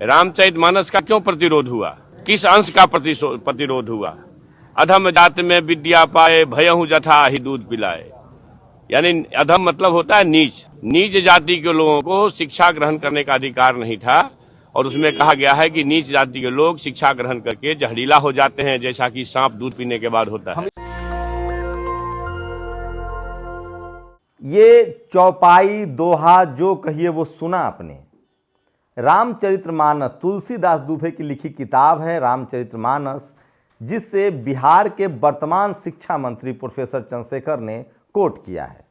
रामचरितमानस का क्यों प्रतिरोध हुआ? किस अंश का प्रतिरोध हुआ? अधम जात में विद्या पाए, भयहु जथा ही दूध पिलाए। यानी अधम मतलब होता है नीच। नीच जाति के लोगों को शिक्षा ग्रहण करने का अधिकार नहीं था, और उसमें कहा गया है कि नीच जाति के लोग शिक्षा ग्रहण करके जहरीला हो जाते हैं, जैसा कि सांप दूध पीने के बाद होता है। ये चौपाई दोहा जो कहिए वो सुना आपने। रामचरितमानस तुलसीदास दुबे की लिखी किताब है रामचरितमानस, जिससे बिहार के वर्तमान शिक्षा मंत्री प्रोफेसर चंद्रशेखर ने कोट किया है।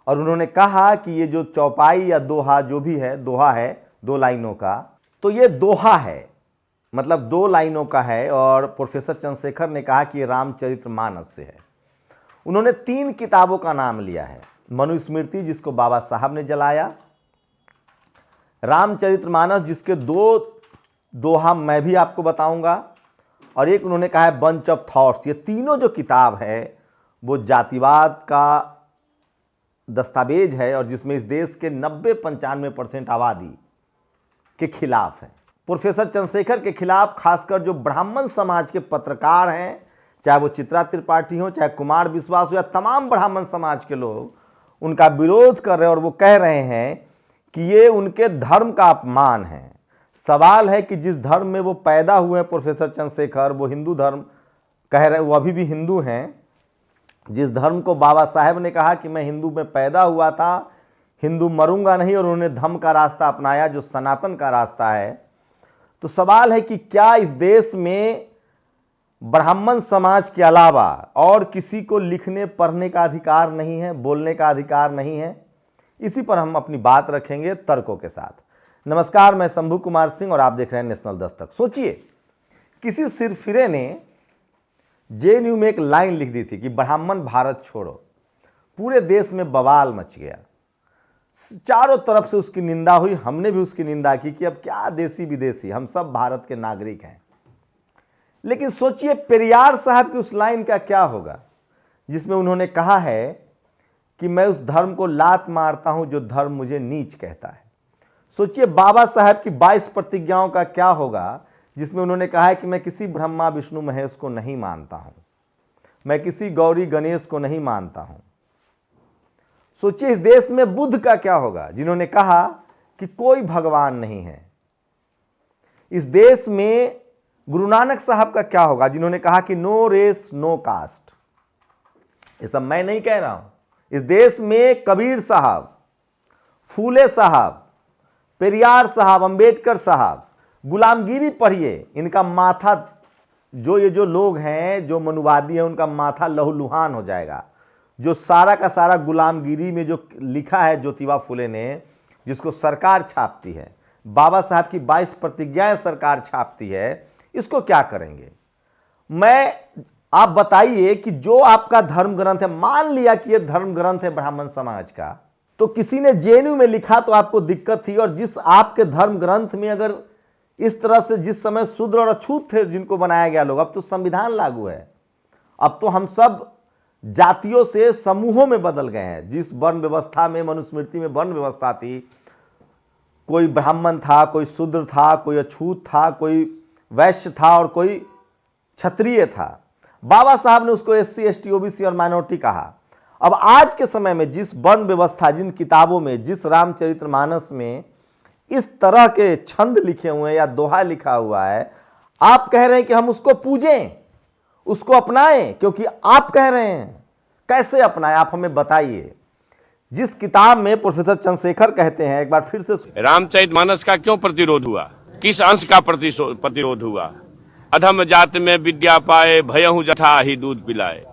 और उन्होंने कहा कि ये जो चौपाई या दोहा जो भी है, दोहा है 2 लाइनों का, तो ये दोहा है, मतलब 2 लाइनों का है। और प्रोफेसर चंद्रशेखर ने कहा कि ये रामचरितमानस से है। उन्होंने 3 किताबों का नाम लिया है। मनुस्मृति, जिसको बाबा साहब ने जलाया, रामचरितमानस जिसके 2 दोहा मैं भी आपको बताऊंगा, और एक उन्होंने कहा है बंच ऑफ थॉट्स। ये तीनों जो किताब है वो जातिवाद का दस्तावेज है, और जिसमें इस देश के 90-95% आबादी के खिलाफ है। प्रोफेसर चंद्रशेखर के खिलाफ खासकर जो ब्राह्मण समाज के पत्रकार हैं, चाहे वो चित्रा त्रिपाठी हो, चाहे कुमार विश्वास हो, या तमाम ब्राह्मण समाज के लोग उनका विरोध कर रहे हैं। और वो कह रहे हैं कि ये उनके धर्म का अपमान है। सवाल है कि जिस धर्म में वो पैदा हुए हैं प्रोफेसर चंद्रशेखर, वो हिंदू धर्म कह रहे, वो अभी भी हिंदू हैं। जिस धर्म को बाबा साहेब ने कहा कि मैं हिंदू में पैदा हुआ था, हिंदू मरूंगा नहीं, और उन्होंने धम्म का रास्ता अपनाया जो सनातन का रास्ता है। तो सवाल है कि क्या इस देश में ब्राह्मण समाज के अलावा और किसी को लिखने पढ़ने का अधिकार नहीं है, बोलने का अधिकार नहीं है? इसी पर हम अपनी बात रखेंगे तर्कों के साथ। नमस्कार, मैं शंभू कुमार सिंह और आप देख रहे हैं नेशनल दस्तक। सोचिए, किसी सिरफिरे ने जेएनयू में एक लाइन लिख दी थी कि ब्राह्मण भारत छोड़ो। पूरे देश में बवाल मच गया, चारों तरफ से उसकी निंदा हुई। हमने भी उसकी निंदा की कि अब क्या देसी विदेशी, हम सब भारत के नागरिक हैं। लेकिन सोचिए पेरियार साहब की उस लाइन का क्या होगा, जिसमें उन्होंने कहा है कि मैं उस धर्म को लात मारता हूं जो धर्म मुझे नीच कहता है। सोचिए बाबा साहब की 22 प्रतिज्ञाओं का क्या होगा, जिसमें उन्होंने कहा है कि मैं किसी ब्रह्मा विष्णु महेश को नहीं मानता हूं, मैं किसी गौरी गणेश को नहीं मानता हूं। सोचिए इस देश में बुद्ध का क्या होगा, जिन्होंने कहा कि कोई भगवान नहीं है। इस देश में गुरु नानक साहब का क्या होगा, जिन्होंने कहा कि नो रेस नो कास्ट। ये सब मैं नहीं कह रहा हूं। इस देश में कबीर साहब, फूले साहब, पेरियार साहब, अंबेडकर साहब, गुलामगिरी पढ़िए, इनका माथा, ये जो लोग हैं जो मनुवादी हैं, उनका माथा लहूलुहान हो जाएगा। जो सारा का सारा गुलामगिरी में जो लिखा है ज्योतिबा फुले ने, जिसको सरकार छापती है, बाबा साहब की 22 प्रतिज्ञाएं सरकार छापती है, इसको क्या करेंगे? आप बताइए कि जो आपका धर्म ग्रंथ है, मान लिया कि यह धर्म ग्रंथ है ब्राह्मण समाज का, तो किसी ने जेएनयू में लिखा तो आपको दिक्कत थी। और जिस आपके धर्म ग्रंथ में अगर इस तरह से जिस समय शूद्र और अछूत थे जिनको बनाया गया लोग, अब तो संविधान लागू है, अब तो हम सब जातियों से समूहों में बदल गए हैं। जिस वर्ण व्यवस्था में, मनुस्मृति में वर्ण व्यवस्था थी, कोई ब्राह्मण था, कोई शूद्र था, कोई अछूत था, कोई वैश्य था और कोई क्षत्रिय था। बाबा साहब ने उसको एससी, एसटी, ओबीसी और माइनॉरिटी कहा। अब आज के समय में जिस वर्ण व्यवस्था, जिन किताबों में, जिस रामचरितमानस में इस तरह के छंद लिखे हुए हैं या दोहा लिखा हुआ है, आप कह रहे हैं कि हम उसको पूजें, उसको अपनाएं, क्योंकि आप कह रहे हैं। कैसे अपनाएं, आप हमें बताइए। जिस किताब में प्रोफेसर चंद्रशेखर कहते हैं, एक बार फिर से, रामचरितमानस का क्यों प्रतिरोध हुआ? किस अंश का प्रतिरोध हुआ? अधम जात में विद्या पाए, भयहु जथा ही दूध पिलाए।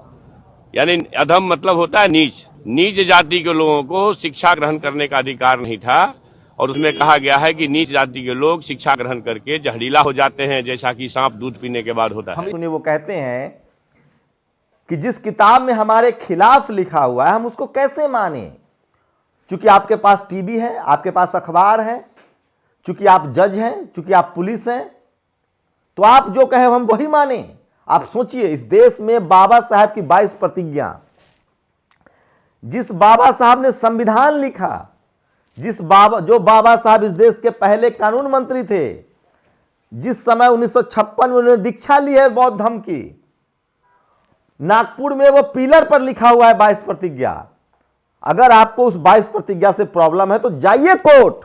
यानी अधम मतलब होता है नीच। नीच जाति के लोगों को शिक्षा ग्रहण करने का अधिकार नहीं था, और उसमें कहा गया है कि नीच जाति के लोग शिक्षा ग्रहण करके जहरीला हो जाते हैं, जैसा कि सांप दूध पीने के बाद होता है। वो कहते हैं कि जिस किताब में हमारे खिलाफ लिखा हुआ है हम उसको कैसे माने? चूंकि आपके पास टीवी है, आपके पास अखबार है, चूंकि आप जज हैं, चूंकि आप पुलिस हैं, तो आप जो कहे हम वही माने। आप सोचिए इस देश में बाबा साहब की 22 प्रतिज्ञा, जिस बाबा साहब ने संविधान लिखा, जो बाबा साहब इस देश के पहले कानून मंत्री थे, जिस समय 1956 में उन्होंने दीक्षा ली है बौद्ध धर्म की, नागपुर में वो पिलर पर लिखा हुआ है 22 प्रतिज्ञा। अगर आपको उस 22 प्रतिज्ञा से प्रॉब्लम है तो जाइए कोर्ट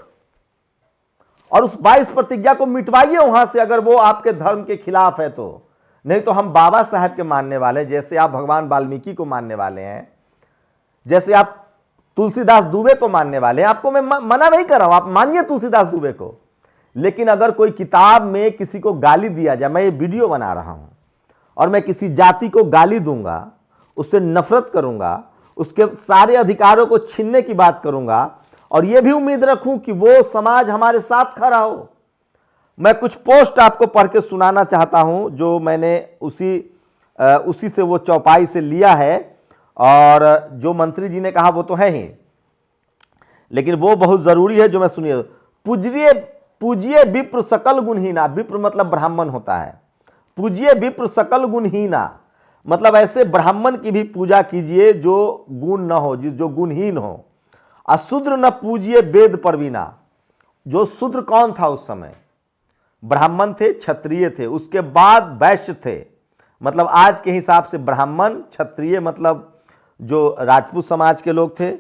और उस 22 प्रतिज्ञा को मिटवाइए वहां से, अगर वो आपके धर्म के खिलाफ है तो। नहीं तो हम बाबा साहब के मानने वाले, जैसे आप भगवान वाल्मीकि को मानने वाले हैं, जैसे आप तुलसीदास दुबे को मानने वाले हैं, आपको मैं मना नहीं कर रहा हूं, आप मानिए तुलसीदास दुबे को, लेकिन अगर कोई किताब में किसी को गाली दिया जाए, मैं ये वीडियो बना रहा हूं और मैं किसी जाति को गाली दूंगा, उससे नफरत करूंगा, उसके सारे अधिकारों को छीनने की बात करूंगा और यह भी उम्मीद रखूं कि वो समाज हमारे साथ खड़ा हो। मैं कुछ पोस्ट आपको पढ़ के सुनाना चाहता हूं जो मैंने उसी से वो चौपाई से लिया है, और जो मंत्री जी ने कहा वो तो है ही, लेकिन वो बहुत जरूरी है जो मैं सुनिए। पूजिए विप्र सकल गुणहीना, विप्र मतलब ब्राह्मण होता है, पूजिए विप्र सकल गुणहीना मतलब ऐसे ब्राह्मण की भी पूजा कीजिए जो गुण न हो, जो गुणहीन हो। अशूद्र न पूजिए वेद परवीना, जो शूद्र कौन था उस समय? ब्राह्मण थे, क्षत्रिय थे, उसके बाद वैश्य थे, मतलब आज के हिसाब से ब्राह्मण, क्षत्रिय मतलब जो राजपूत समाज के लोग थे,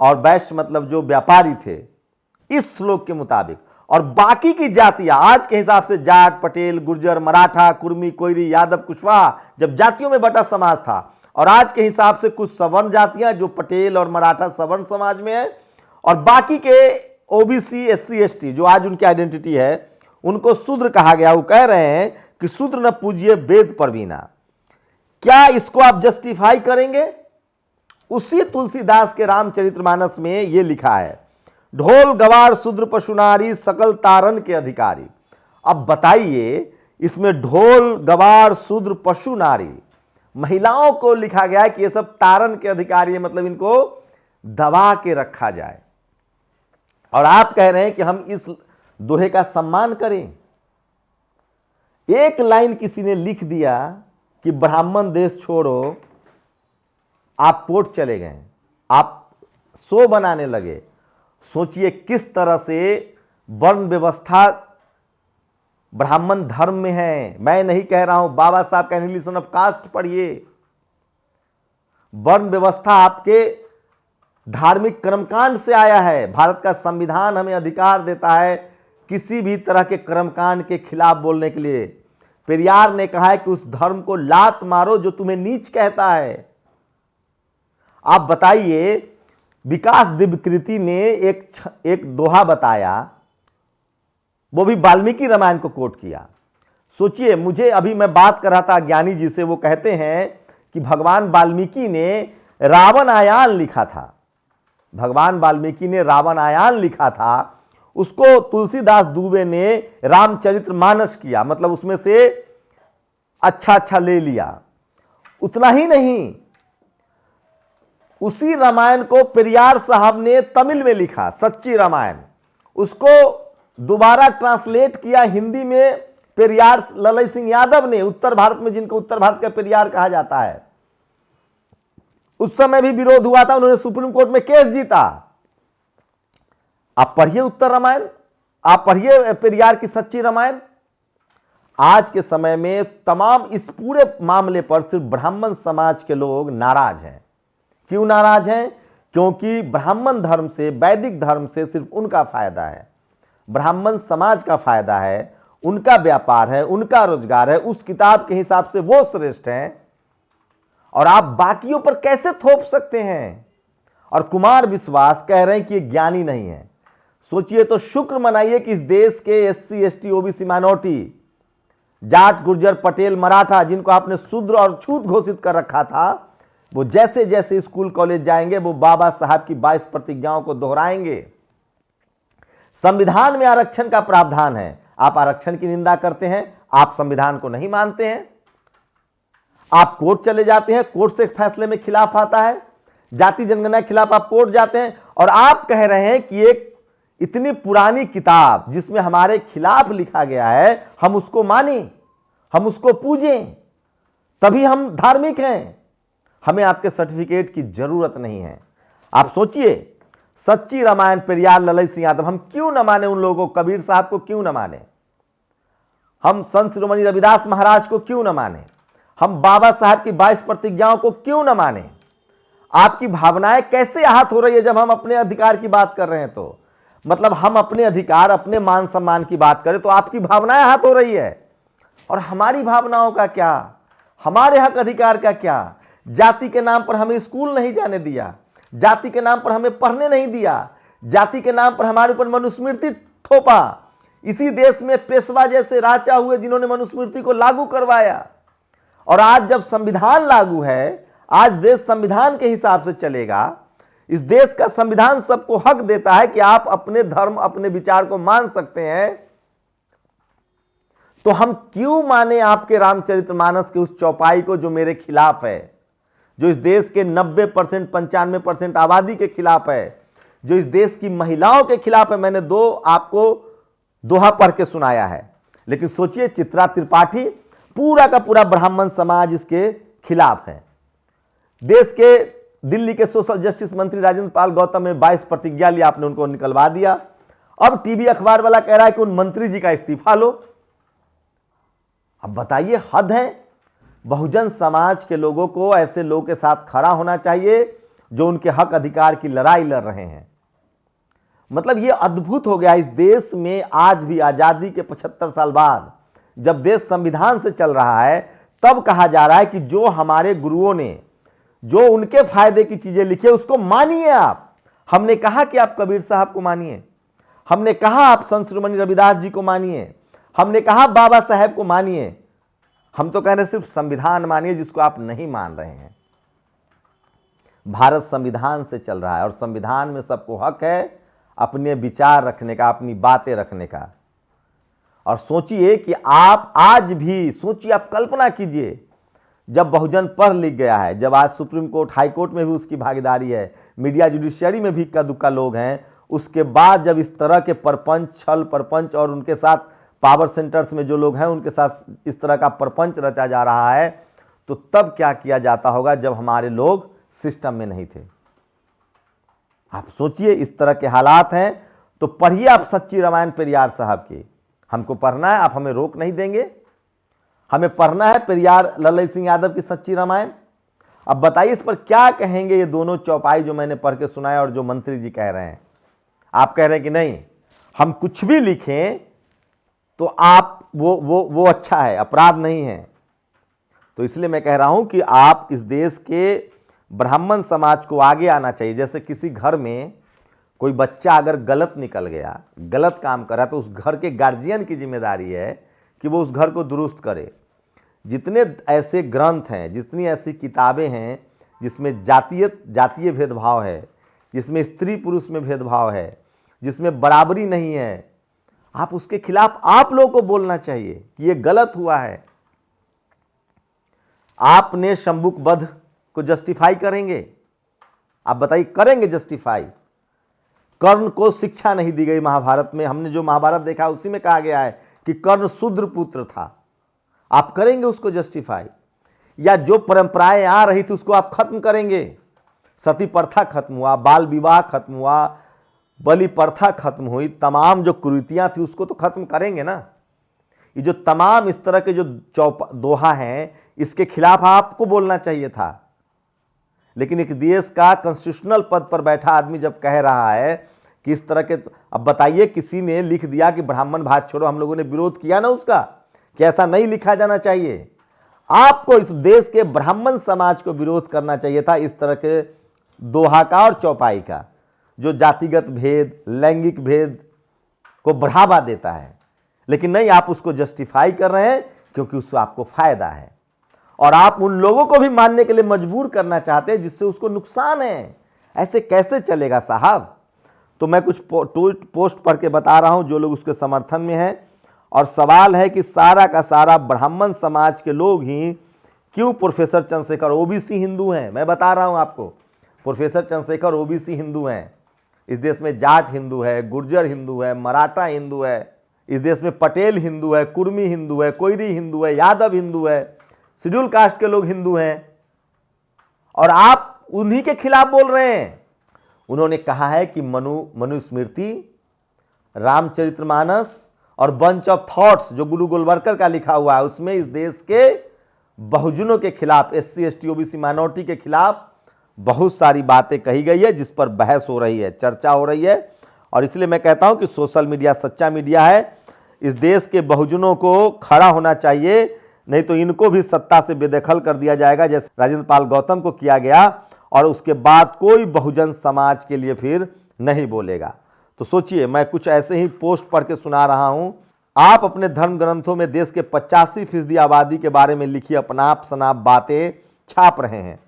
और वैश्य मतलब जो व्यापारी थे इस श्लोक के मुताबिक। और बाकी की जातियां आज के हिसाब से जाट, पटेल, गुर्जर, मराठा, कुर्मी, कोयरी, यादव, कुशवाहा, जब जातियों में बटा समाज था, और आज के हिसाब से कुछ सवर्ण जातियां जो पटेल और मराठा सवर्ण समाज में है, और बाकी के ओबीसी, एससी, एसटी जो आज उनकी आइडेंटिटी है, उनको शूद्र कहा गया। वो कह रहे हैं कि शूद्र न पूजिए वेद परवीना। क्या इसको आप जस्टिफाई करेंगे? उसी तुलसीदास के रामचरितमानस में यह लिखा है, ढोल गवार शूद्र पशुनारी सकल तारन के अधिकारी। अब बताइए, इसमें ढोल गवार शूद्र पशु नारी, महिलाओं को लिखा गया है कि ये सब तारन के अधिकारी है, मतलब इनको दबा के रखा जाए, और आप कह रहे हैं कि हम इस दोहे का सम्मान करें। एक लाइन किसी ने लिख दिया कि ब्राह्मण देश छोड़ो, आप कोर्ट चले गए, आप शो बनाने लगे। सोचिए किस तरह से वर्ण व्यवस्था ब्राह्मण धर्म में है। मैं नहीं कह रहा हूं, बाबा साहब का एनालिसिस ऑफ कास्ट पढ़िए। वर्ण व्यवस्था आपके धार्मिक कर्मकांड से आया है। भारत का संविधान हमें अधिकार देता है किसी भी तरह के कर्मकांड के खिलाफ बोलने के लिए। पेरियार ने कहा है कि उस धर्म को लात मारो जो तुम्हें नीच कहता है। आप बताइए, विकास दिव्यकृति ने एक दोहा बताया, वो भी वाल्मीकि रामायण को कोट किया। सोचिए, मुझे अभी मैं बात कर रहा था ज्ञानी जी से, वो कहते हैं कि भगवान वाल्मीकि ने रावण आयान लिखा था। भगवान वाल्मीकि ने रावण आयान लिखा था, उसको तुलसीदास दुबे ने रामचरितमानस किया, मतलब उसमें से अच्छा ले लिया। उतना ही नहीं, उसी रामायण को पेरियार साहब ने तमिल में लिखा, सच्ची रामायण, उसको दोबारा ट्रांसलेट किया हिंदी में पेरियार ललई सिंह यादव ने, उत्तर भारत में, जिनको उत्तर भारत का पेरियार कहा जाता है। उस समय भी विरोध हुआ था, उन्होंने सुप्रीम कोर्ट में केस जीता। आप पढ़िए उत्तर रामायण, आप पढ़िए पेरियार की सच्ची रामायण। आज के समय में तमाम इस पूरे मामले पर सिर्फ ब्राह्मण समाज के लोग नाराज हैं। क्यों नाराज हैं? क्योंकि ब्राह्मण धर्म से, वैदिक धर्म से सिर्फ उनका फायदा है, ब्राह्मण समाज का फायदा है, उनका व्यापार है, उनका रोजगार है, उस किताब के हिसाब से वो श्रेष्ठ हैं, और आप बाकियों पर कैसे थोप सकते हैं? और कुमार विश्वास कह रहे हैं कि ये ज्ञानी नहीं है। सोचिए तो, शुक्र मनाइए कि इस देश के SC, ST, OBC minority, Jat, Gurjar, Patel, Maratha, जिनको आपने शूद्र और छूत घोषित कर रखा था, वो जैसे जैसे स्कूल कॉलेज जाएंगे वो बाबा साहब की 22 प्रतिज्ञाओं को दोहराएंगे। संविधान में आरक्षण का प्रावधान है, आप आरक्षण की निंदा करते हैं, आप संविधान को नहीं मानते हैं, आप कोर्ट चले जाते हैं, कोर्ट से फैसले में खिलाफ आता है, जाति जनगणना के खिलाफ आप कोर्ट जाते हैं, और आप कह रहे हैं कि एक इतनी पुरानी किताब जिसमें हमारे खिलाफ लिखा गया है, हम उसको मानें, हम उसको पूजें, तभी हम धार्मिक हैं। हमें आपके सर्टिफिकेट की जरूरत नहीं है। आप सोचिए, सच्ची रामायण पेरियार ललई सिंह यादव हम क्यों न माने उन लोगों को, कबीर साहब को क्यों न माने? हम संत शिरोमणि रविदास महाराज को क्यों न माने, हम बाबा साहब की 22 प्रतिज्ञाओं को क्यों न माने। आपकी भावनाएं कैसे आहत हो रही है जब हम अपने अधिकार की बात कर रहे हैं? तो मतलब हम अपने अधिकार, अपने मान सम्मान की बात करें तो आपकी भावनाएं आहत हो रही है। और हमारी भावनाओं का क्या, हमारे हक अधिकार का क्या? जाति के नाम पर हमें स्कूल नहीं जाने दिया, जाति के नाम पर हमें पढ़ने नहीं दिया, जाति के नाम पर हमारे ऊपर मनुस्मृति थोपा। इसी देश में पेशवा जैसे राजा हुए जिन्होंने मनुस्मृति को लागू करवाया। और आज जब संविधान लागू है, आज देश संविधान के हिसाब से चलेगा। इस देश का संविधान सबको हक देता है कि आप अपने धर्म, अपने विचार को मान सकते हैं। तो हम क्यों माने आपके रामचरितमानस के उस चौपाई को जो मेरे खिलाफ है, जो इस देश के 90%, 95% आबादी के खिलाफ है, जो इस देश की महिलाओं के खिलाफ है। मैंने आपको दोहा पढ़ के सुनाया है, लेकिन सोचिए चित्रा त्रिपाठी, पूरा का पूरा ब्राह्मण समाज इसके खिलाफ है। देश के दिल्ली के सोशल जस्टिस मंत्री राजेंद्र पाल गौतम ने 22 प्रतिज्ञा ली, आपने उनको निकलवा दिया। अब टीवी अखबार वाला कह रहा है कि उन मंत्री जी का इस्तीफा लो। अब बताइए, हद है। बहुजन समाज के लोगों को ऐसे लोगों के साथ खड़ा होना चाहिए जो उनके हक अधिकार की लड़ाई लड़ रहे हैं। मतलब ये अद्भुत हो गया। इस देश में आज भी आजादी के 75 साल बाद जब देश संविधान से चल रहा है, तब कहा जा रहा है कि जो हमारे गुरुओं ने जो उनके फायदे की चीजें लिखी है उसको मानिए आप। हमने कहा कि आप कबीर साहब को मानिए, हमने कहा आप संत शिरोमणि रविदास जी को मानिए, हमने कहा बाबा साहब को मानिए। हम तो कह रहे सिर्फ संविधान मानिए, जिसको आप नहीं मान रहे हैं। भारत संविधान से चल रहा है और संविधान में सबको हक है अपने विचार रखने का, अपनी बातें रखने का। और सोचिए कि आप आज भी सोचिए, आप कल्पना कीजिए, जब बहुजन पढ़ लिख गया है, जब आज सुप्रीम कोर्ट, हाई कोर्ट में भी उसकी भागीदारी है, मीडिया जुडिशियरी में भी इक्का दुक्का लोग हैं, उसके बाद जब इस तरह के परपंच, छल परपंच और उनके साथ पावर सेंटर्स में जो लोग हैं उनके साथ इस तरह का परपंच रचा जा रहा है, तो तब क्या किया जाता होगा जब हमारे लोग सिस्टम में नहीं थे। आप सोचिए, इस तरह के हालात हैं। तो पढ़िए आप सच्ची रामायण पेरियार साहब की। हमको पढ़ना है, आप हमें रोक नहीं देंगे। हमें पढ़ना है पेरियार ललित सिंह यादव की सच्ची रामायण। अब बताइए इस पर क्या कहेंगे ये दोनों चौपाई जो मैंने पढ़ के सुनाया और जो मंत्री जी कह रहे हैं। आप कह रहे हैं कि नहीं, हम कुछ भी लिखें तो आप वो अच्छा है, अपराध नहीं है। तो इसलिए मैं कह रहा हूं कि आप इस देश के ब्राह्मण समाज को आगे आना चाहिए। जैसे किसी घर में कोई बच्चा अगर गलत निकल गया, गलत काम करा, तो उस घर के गार्जियन की जिम्मेदारी है कि वो उस घर को दुरुस्त करे। जितने ऐसे ग्रंथ हैं, जितनी ऐसी किताबें हैं जिसमें जातीय भेदभाव है, जिसमें स्त्री पुरुष में भेदभाव है, जिसमें बराबरी नहीं है, आप उसके खिलाफ आप लोगों को बोलना चाहिए कि ये गलत हुआ है। आपने शंबुक वध को जस्टिफाई करेंगे? आप बताइए, करेंगे जस्टिफाई? कर्ण को शिक्षा नहीं दी गई महाभारत में। हमने जो महाभारत देखा उसी में कहा गया है कि कर्ण शूद्र पुत्र था। आप करेंगे उसको जस्टिफाई? या जो परंपराएं आ रही थी उसको आप खत्म करेंगे? सती प्रथा खत्म हुआ, बाल विवाह खत्म हुआ, बलि प्रथा खत्म हुई, तमाम जो कुरीतियां थी उसको तो खत्म करेंगे ना। ये जो तमाम इस तरह के जो दोहा हैं, इसके खिलाफ आपको बोलना चाहिए था। लेकिन एक देश का कॉन्स्टिट्यूशनल पद पर बैठा आदमी जब कह रहा है कि इस तरह के, अब बताइए, किसी ने लिख दिया कि ब्राह्मण भात छोड़ो, हम लोगों ने विरोध किया ना उसका, कि ऐसा नहीं लिखा जाना चाहिए। आपको इस देश के ब्राह्मण समाज को विरोध करना चाहिए था इस तरह के दोहा का और चौपाई का, जो जातिगत भेद, लैंगिक भेद को बढ़ावा देता है। लेकिन नहीं, आप उसको जस्टिफाई कर रहे हैं क्योंकि उससे आपको फायदा है, और आप उन लोगों को भी मानने के लिए मजबूर करना चाहते हैं जिससे उसको नुकसान है। ऐसे कैसे चलेगा साहब? तो मैं कुछ पोस्ट पढ़ के बता रहा हूं जो लोग उसके समर्थन में हैं। और सवाल है कि सारा का सारा ब्राह्मण समाज के लोग ही क्यों प्रोफेसर चंद्रशेखर ओबीसी हिंदू हैं? मैं बता रहा हूं आपको, प्रोफेसर चंद्रशेखर ओबीसी हिंदू हैं। इस देश में जाट हिंदू है, गुर्जर हिंदू है, मराठा हिंदू है, इस देश में पटेल हिंदू है, कुर्मी हिंदू है, कोयरी हिंदू है, यादव हिंदू है, शेड्यूल कास्ट के लोग हिंदू हैं, और आप उन्हीं के खिलाफ बोल रहे हैं। उन्होंने कहा है कि मनुस्मृति, रामचरितमानस और बंच ऑफ थॉट्स जो गुरु गोलवलकर का लिखा हुआ है, उसमें इस देश के बहुजनों के खिलाफ, SC ST OBC माइनॉरिटी के खिलाफ बहुत सारी बातें कही गई है, जिस पर बहस हो रही है, चर्चा हो रही है। और इसलिए मैं कहता हूं कि सोशल मीडिया सच्चा मीडिया है। इस देश के बहुजनों को खड़ा होना चाहिए, नहीं तो इनको भी सत्ता से बेदखल कर दिया जाएगा, जैसे राजेंद्र पाल गौतम को किया गया, और उसके बाद कोई बहुजन समाज के लिए फिर नहीं बोलेगा। तो सोचिए, मैं कुछ ऐसे ही पोस्ट पढ़ के सुना रहा हूं। आप अपने धर्म ग्रंथों में देश के 85% आबादी के बारे में लिखी अपनाप शनाप बातें छाप रहे हैं,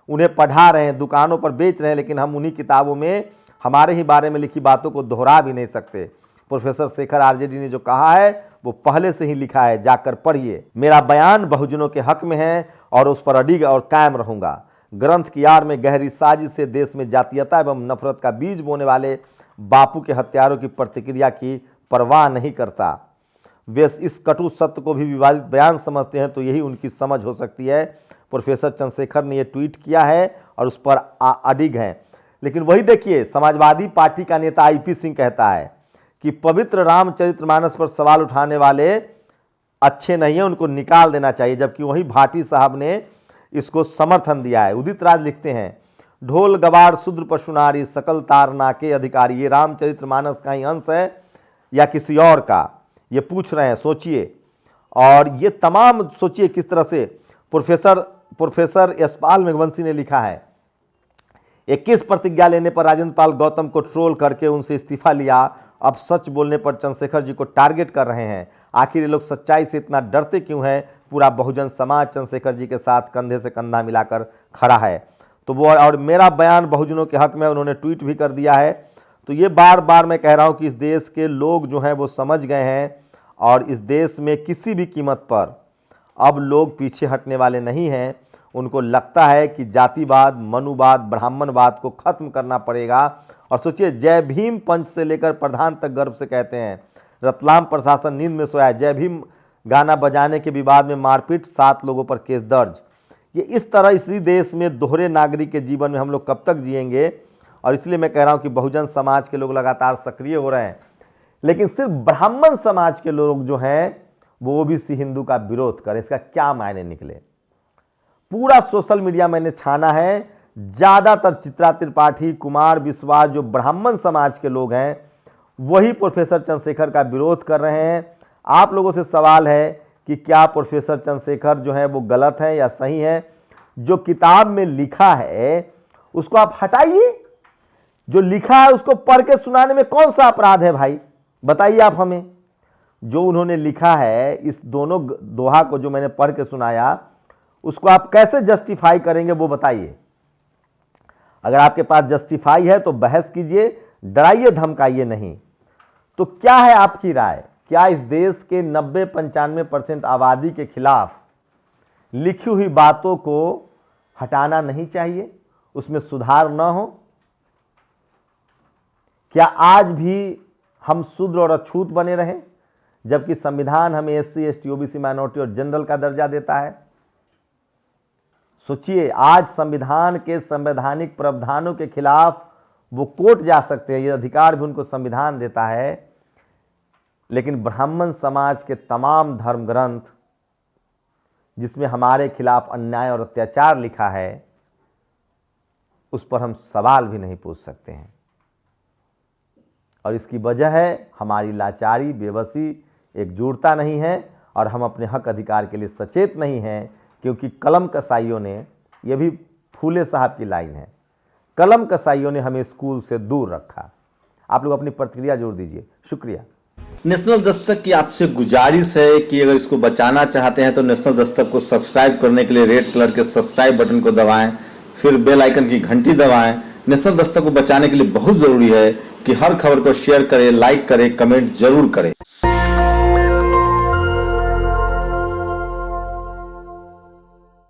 उन्हें पढ़ा रहे हैं, दुकानों पर बेच रहे हैं, लेकिन हम उन्हीं किताबों में हमारे ही बारे में लिखी बातों को दोहरा भी नहीं सकते। प्रोफेसर शेखर RJD ने जो कहा है वो पहले से ही लिखा है, जाकर पढ़िए। मेरा बयान बहुजनों के हक में है और उस पर अडिग और कायम रहूंगा। ग्रंथ की आड़ में गहरी साजिश से देश में जातीयता एवं नफरत का बीज बोने वाले बापू के हत्यारों की प्रतिक्रिया की परवाह नहीं करता। वे इस कटु सत्य को भी विवादित बयान समझते हैं, तो यही उनकी समझ हो सकती है। प्रोफेसर चंद्रशेखर ने यह ट्वीट किया है और उस पर अडिग हैं। लेकिन वही देखिए, समाजवादी पार्टी का नेता IP सिंह कहता है कि पवित्र रामचरितमानस पर सवाल उठाने वाले अच्छे नहीं है, उनको निकाल देना चाहिए, जबकि वही भाटी साहब ने इसको समर्थन दिया है। उदित राज लिखते हैं, ढोल गवार शूद्र पशुनारी सकल तारना के अधिकारी, ये रामचरितमानस का ही अंश है या किसी और का, ये पूछ रहे हैं। सोचिए, और ये तमाम सोचिए किस तरह से प्रोफेसर यशपाल मेघवंशी ने लिखा है, 21 प्रतिज्ञा लेने पर राजेंद्र पाल गौतम को ट्रोल करके उनसे इस्तीफा लिया, अब सच बोलने पर चंद्रशेखर जी को टारगेट कर रहे हैं। आखिर ये लोग सच्चाई से इतना डरते क्यों हैं? पूरा बहुजन समाज चंद्रशेखर जी के साथ कंधे से कंधा मिलाकर खड़ा है। तो वो, और मेरा बयान बहुजनों के हक में, उन्होंने ट्वीट भी कर दिया है। तो ये बार बार मैं कह रहा हूँ कि इस देश के लोग जो हैं वो समझ गए हैं, और इस देश में किसी भी कीमत पर अब लोग पीछे हटने वाले नहीं हैं। उनको लगता है कि जातिवाद, मनुवाद, ब्राह्मणवाद को खत्म करना पड़ेगा। और सोचिए, जय भीम पंच से लेकर प्रधान तक गर्व से कहते हैं। रतलाम प्रशासन नींद में सोया, जय भीम गाना बजाने के विवाद में मारपीट, 7 लोगों पर केस दर्ज। ये इस तरह इसी देश में दोहरे नागरिक के जीवन में हम लोग कब तक जिएंगे? और इसलिए मैं कह रहा हूँ कि बहुजन समाज के लोग लगातार सक्रिय हो रहे हैं, लेकिन सिर्फ ब्राह्मण समाज के लोग जो हैं वो OBC हिंदू का विरोध करें, इसका क्या मायने निकले? पूरा सोशल मीडिया मैंने छाना है, ज़्यादातर चित्रा त्रिपाठी, कुमार विश्वास, जो ब्राह्मण समाज के लोग हैं, वही प्रोफेसर चंद्रशेखर का विरोध कर रहे हैं। आप लोगों से सवाल है कि क्या प्रोफेसर चंद्रशेखर जो है वो गलत है या सही है? जो किताब में लिखा है उसको आप हटाइए, जो लिखा है उसको पढ़ के सुनाने में कौन सा अपराध है भाई? बताइए आप हमें। जो उन्होंने लिखा है, इस दोनों दोहा को जो मैंने पढ़ के सुनाया, उसको आप कैसे जस्टिफाई करेंगे वो बताइए। अगर आपके पास जस्टिफाई है तो बहस कीजिए, डराइए धमकाइए नहीं। तो क्या है आपकी राय? क्या इस देश के 90-95% आबादी के खिलाफ लिखी हुई बातों को हटाना नहीं चाहिए, उसमें सुधार न हो? क्या आज भी हम शूद्र और अछूत बने रहें, जबकि संविधान हमें SC ST OBC माइनॉरिटी और जनरल का दर्जा देता है? सोचिए, आज संविधान के संवैधानिक प्रावधानों के खिलाफ वो कोर्ट जा सकते हैं, ये अधिकार भी उनको संविधान देता है। लेकिन ब्राह्मण समाज के तमाम धर्म ग्रंथ जिसमें हमारे खिलाफ अन्याय और अत्याचार लिखा है, उस पर हम सवाल भी नहीं पूछ सकते हैं। और इसकी वजह है हमारी लाचारी, बेबसी, एकजुटता नहीं है, और हम अपने हक अधिकार के लिए सचेत नहीं हैं। क्योंकि कलम कसाईयों ने, यह भी फूले साहब की लाइन है, कलम कसाईयों ने हमें स्कूल से दूर रखा। आप लोग अपनी प्रतिक्रिया जोड़ दीजिए। शुक्रिया। नेशनल दस्तक की आपसे गुजारिश है कि अगर इसको बचाना चाहते हैं तो नेशनल दस्तक को सब्सक्राइब करने के लिए रेड कलर के सब्सक्राइब बटन को दबाएं, फिर बेल आइकन की घंटी दबाएं। नेशनल दस्तक को बचाने के लिए बहुत जरूरी है कि हर खबर को शेयर करें, लाइक करें, कमेंट जरूर करें।